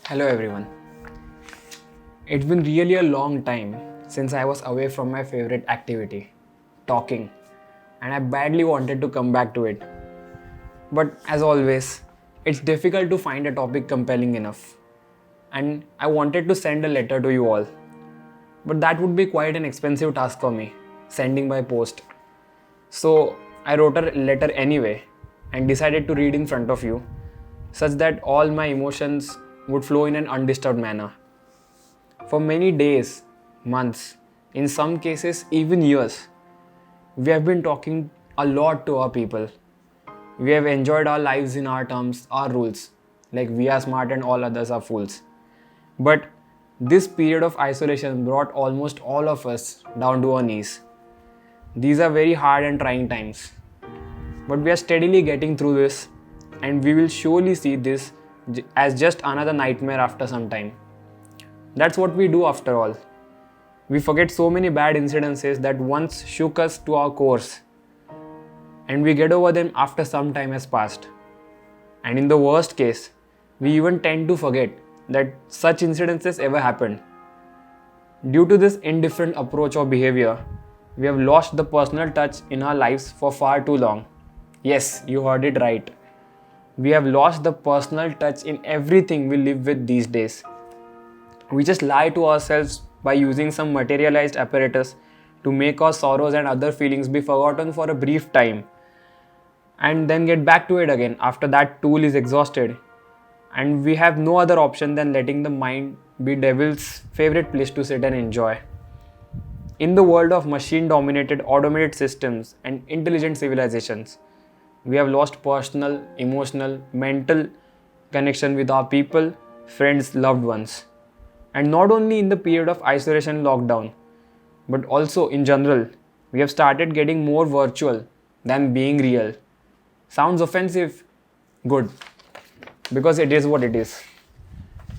Hello everyone. It's been really a long time since I was away from my favorite activity, talking, and I badly wanted to come back to it. But as always, it's difficult to find a topic compelling enough. And I wanted to send a letter to you all. But that would be quite an expensive task for me, sending by post. So I wrote a letter anyway and decided to read in front of you, such that all my emotions would flow in an undisturbed manner. For many days, months, in some cases even years, we have been talking a lot to our people. We have enjoyed our lives in our terms, our rules, like we are smart and all others are fools. But this period of isolation brought almost all of us down to our knees. These are very hard and trying times. But we are steadily getting through this, and we will surely see this as just another nightmare after some time. That's what we do after all. We forget so many bad incidences that once shook us to our cores, and we get over them after some time has passed. And in the worst case, we even tend to forget that such incidences ever happened. Due to this indifferent approach or behavior, we have lost the personal touch in our lives for far too long. Yes, you heard it right. We have lost the personal touch in everything we live with these days. We just lie to ourselves by using some materialized apparatus to make our sorrows and other feelings be forgotten for a brief time, and then get back to it again after that tool is exhausted. And we have no other option than letting the mind be devil's favorite place to sit and enjoy. In the world of machine-dominated automated systems and intelligent civilizations, we have lost personal, emotional, mental connection with our people, friends, loved ones. And not only in the period of isolation lockdown, but also in general, we have started getting more virtual than being real. Sounds offensive? Good. Because it is what it is.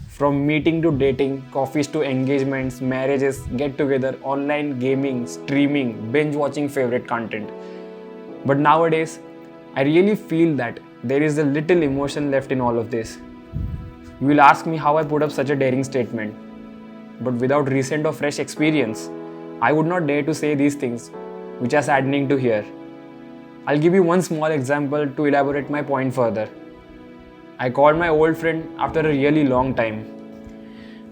From meeting to dating, coffees to engagements, marriages, get-together, online gaming, streaming, binge-watching favorite content. But nowadays, I really feel that there is a little emotion left in all of this. You will ask me how I put up such a daring statement. But without recent or fresh experience, I would not dare to say these things, which are saddening to hear. I'll give you one small example to elaborate my point further. I called my old friend after a really long time.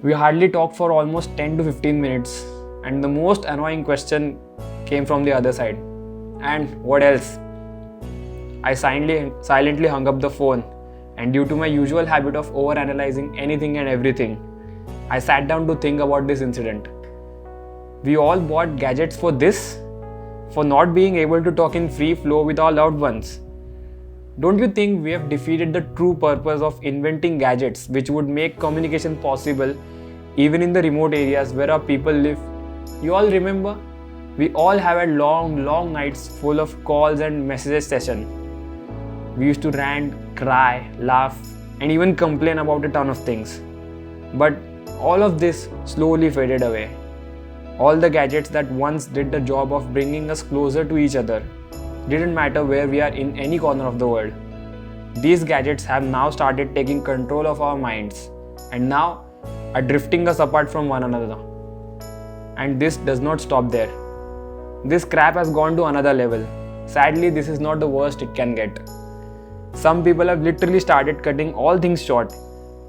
We hardly talked for almost 10 to 15 minutes, and the most annoying question came from the other side. And what else? I silently hung up the phone, and due to my usual habit of overanalyzing anything and everything, I sat down to think about this incident. We all bought gadgets for this? For not being able to talk in free flow with our loved ones? Don't you think we have defeated the true purpose of inventing gadgets which would make communication possible even in the remote areas where our people live? You all remember? We all have had long nights full of calls and messages session. We used to rant, cry, laugh, and even complain about a ton of things. But all of this slowly faded away. All the gadgets that once did the job of bringing us closer to each other didn't matter where we are in any corner of the world. These gadgets have now started taking control of our minds and now are drifting us apart from one another. And this does not stop there. This crap has gone to another level. Sadly, this is not the worst it can get. Some people have literally started cutting all things short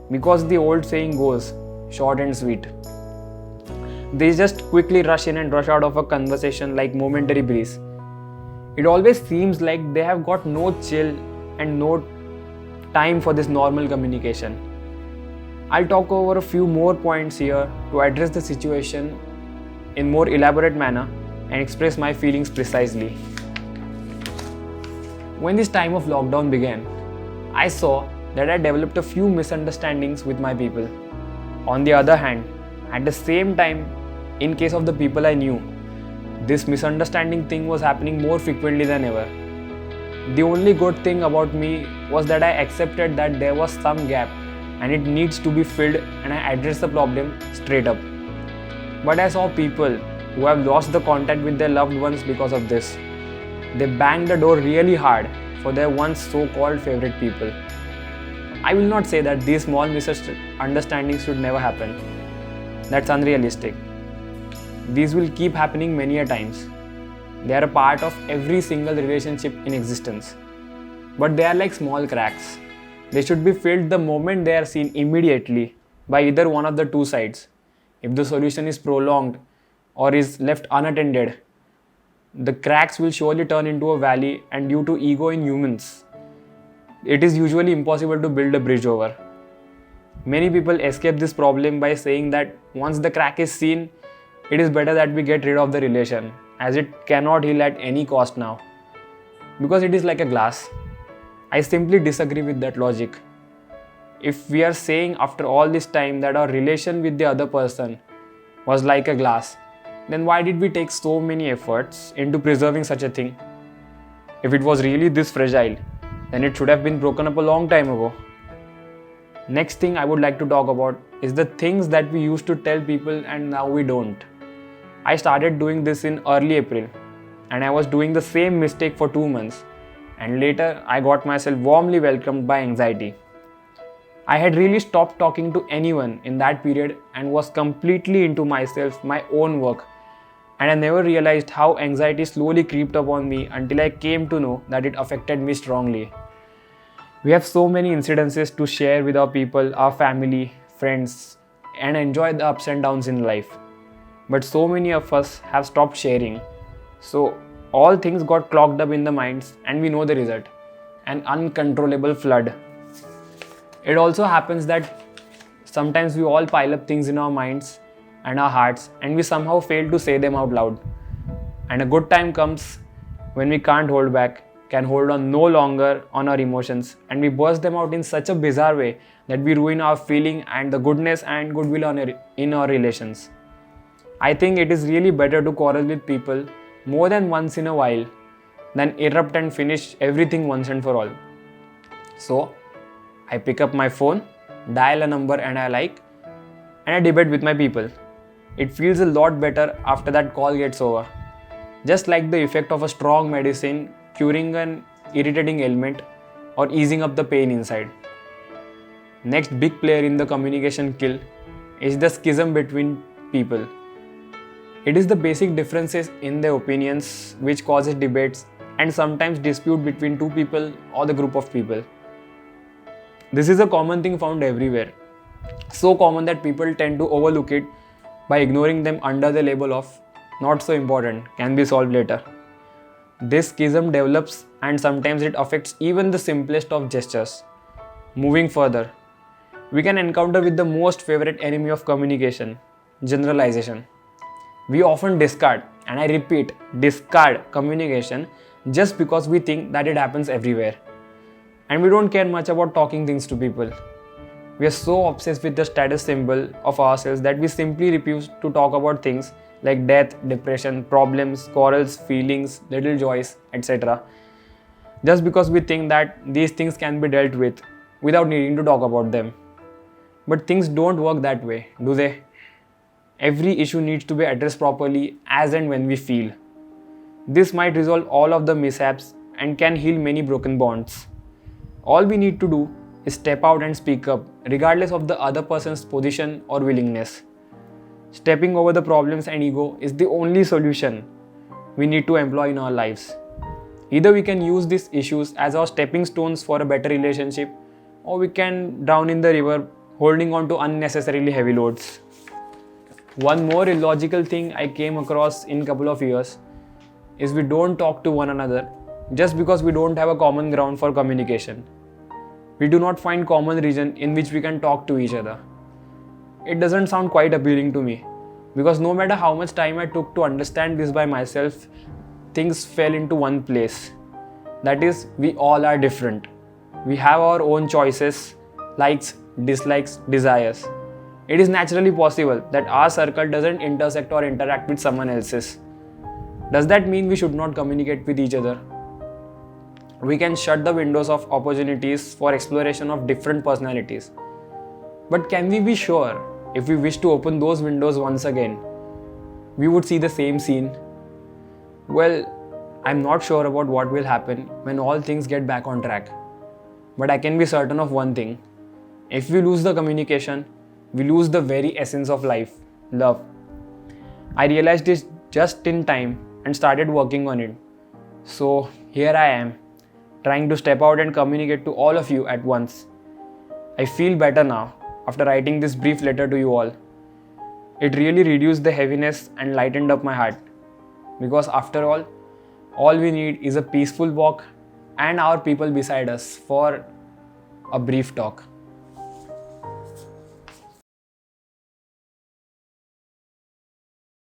because the old saying goes, short and sweet. They just quickly rush in and rush out of a conversation like momentary breeze. It always seems like they have got no chill and no time for this normal communication. I'll talk over a few more points here to address the situation in more elaborate manner and express my feelings precisely. When this time of lockdown began, I saw that I developed a few misunderstandings with my people. On the other hand, at the same time, in case of the people I knew, this misunderstanding thing was happening more frequently than ever. The only good thing about me was that I accepted that there was some gap and it needs to be filled, and I addressed the problem straight up. But I saw people who have lost the contact with their loved ones because of this. They banged the door really hard for their once so-called favorite people. I will not say that these small misunderstandings should never happen. That's unrealistic. These will keep happening many a times. They are a part of every single relationship in existence. But they are like small cracks. They should be filled the moment they are seen immediately by either one of the two sides. If the solution is prolonged or is left unattended, the cracks will surely turn into a valley, and due to ego in humans, it is usually impossible to build a bridge over. Many people escape this problem by saying that once the crack is seen, it is better that we get rid of the relation, as it cannot heal at any cost now, because it is like a glass. I simply disagree with that logic. If we are saying after all this time that our relation with the other person was like a glass, then why did we take so many efforts into preserving such a thing? If it was really this fragile, then it should have been broken up a long time ago. Next thing I would like to talk about is the things that we used to tell people and now we don't. I started doing this in early April, and I was doing the same mistake for 2 months, and later I got myself warmly welcomed by anxiety. I had really stopped talking to anyone in that period and was completely into myself, my own work, and I never realized how anxiety slowly creeped up on me until I came to know that it affected me strongly. We have so many incidences to share with our people, our family, friends, and enjoy the ups and downs in life. But so many of us have stopped sharing. So all things got clogged up in the minds, and we know the result: an uncontrollable flood. It also happens that sometimes we all pile up things in our minds and our hearts, and we somehow fail to say them out loud. And a good time comes when we can't hold back, can hold on no longer on our emotions, and we burst them out in such a bizarre way that we ruin our feeling and the goodness and goodwill in our relations. I think it is really better to quarrel with people more than once in a while than erupt and finish everything once and for all. So, I pick up my phone, dial a number and I like, and I debate with my people. It feels a lot better after that call gets over. Just like the effect of a strong medicine curing an irritating ailment or easing up the pain inside. Next big player in the communication kill is the schism between people. It is the basic differences in their opinions which causes debates and sometimes dispute between two people or the group of people. This is a common thing found everywhere. So common that people tend to overlook it by ignoring them under the label of not so important, can be solved later. This schism develops and sometimes it affects even the simplest of gestures. Moving further, we can encounter with the most favorite enemy of communication, generalization. We often discard, and I repeat, discard communication just because we think that it happens everywhere. And we don't care much about talking things to people. We are so obsessed with the status symbol of ourselves that we simply refuse to talk about things like death, depression, problems, quarrels, feelings, little joys, etc. Just because we think that these things can be dealt with without needing to talk about them. But things don't work that way, do they? Every issue needs to be addressed properly as and when we feel. This might resolve all of the mishaps and can heal many broken bonds. All we need to do is step out and speak up, regardless of the other person's position or willingness. Stepping over the problems and ego is the only solution we need to employ in our lives. Either we can use these issues as our stepping stones for a better relationship, or we can drown in the river holding on to unnecessarily heavy loads. One more illogical thing I came across in a couple of years is we don't talk to one another just because we don't have a common ground for communication. We do not find common reason in which we can talk to each other. It doesn't sound quite appealing to me because no matter how much time I took to understand this by myself, things fell into one place. That is, we all are different. We have our own choices, likes, dislikes, desires. It is naturally possible that our circle doesn't intersect or interact with someone else's. Does that mean we should not communicate with each other? We can shut the windows of opportunities for exploration of different personalities. But can we be sure if we wish to open those windows once again, we would see the same scene? Well, I'm not sure about what will happen when all things get back on track. But I can be certain of one thing. If we lose the communication, we lose the very essence of life, love. I realized this just in time and started working on it. So here I am, trying to step out and communicate to all of you at once. I feel better now after writing this brief letter to you all. It really reduced the heaviness and lightened up my heart. Because after all we need is a peaceful walk and our people beside us for a brief talk.